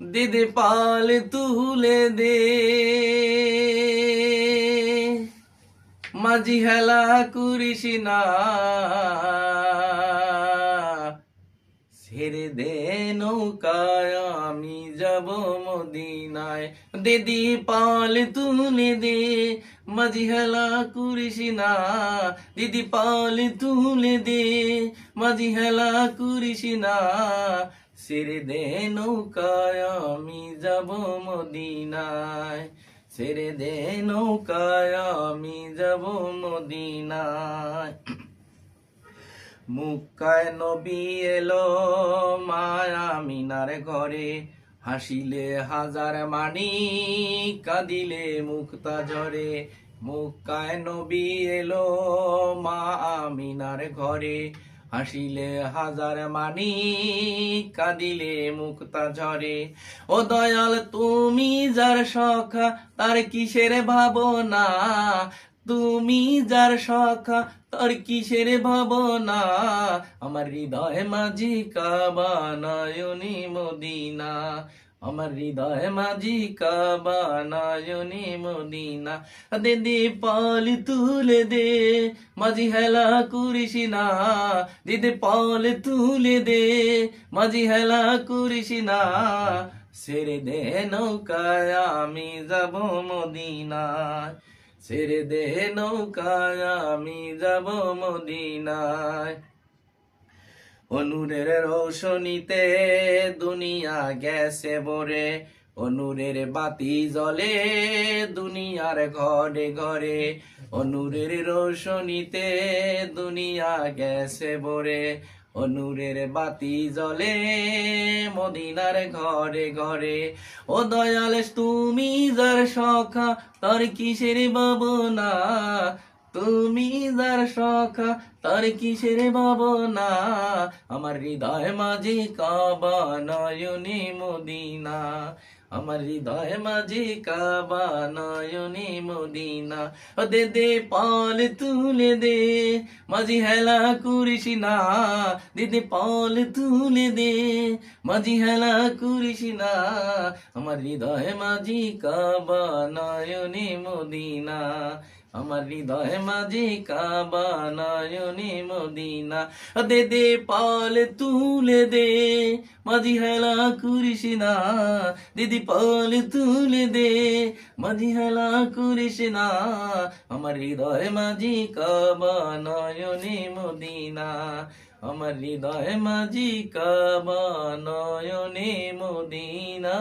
দিদি পাল তুলে দে, মাঝি হেলা করিস না, ছেড়ে দে নৌকায় আমি যাব মদিনায়। দিদি পাল তুলে দে, মাঝি হেলা করিস না, দিদি পাল তুলে দে, মাঝি হেলা করিস না, ছেড়ে দে নৌকায় আমি যাব মদিনায়, ছেড়ে দে নৌকায় আমি যাব মদিনায়। মুক্কায় নবী এলো মায়া মিনার ঘরে, হাসিলে হাজার মানি কাঁদিলে মুক্তা ঝরে। মুক্কায় নবী এলো মা আমিনার ঘরে, হাসিলে হাজার মানি কাঁদিলে মুক্তা ঝরে। ও দয়াল তুমি যার সখা তার কিসের ভাবনা, তুমি যার সখা তার কিসের ভাবনা, আমার হৃদয় মাঝি কাবা নয়নি মদিনা, আমার হৃদয় মাঝি কাবা নয়নি মদিনা। দিদি পাল তুলে দে, মাঝি হেলা করিস না, দিদি পাল তুলে দে, মাঝি হেলা করিস না, ছেড়ে দে নৌকায় আমি যাব মদিনায়, ছেড়ে দে নৌকায় আমি যাব মদিনায়। অনুরের রৌশনীতে দুনিয়া গেছে ভরে, অনুরের বাতি জ্বলে দুনিয়ার ঘরে ঘরে। অনুরের রৌশনীতে দুনিয়া গেছে ভরে, অনুরের বাতি জ্বলে মদিনার ঘরে ঘরে। ও দয়াল তুমি যার সখা তার কিসের ভাবনা, তুমি যার সখা তার কিসের ভাবনা, আমার হৃদয় মাঝি কাবা নয়নি মদিনা, আমার হৃদয় মাঝি কাবা নয়নি মদিনা। ও দে দে পাল তুলে দে, মাঝি হেলা করিস না, দিদি পাল তুলে দে, মাঝি হেলা করিস না, আমার হৃদয় মাঝি কাবা নয়নি মদিনা, আমার হৃদয় মাঝি কাবা নয়নি মদিনা। দে দে পাল তুলে দে, মাঝি হেলা করিস না, দিদি পাল তুলে দে, মাঝি হেলা করিস না, আমার হৃদয় মাঝি কাবা নয়নি মদিনা, আমার হৃদয় মাঝি কাবা নয়নি মদিনা।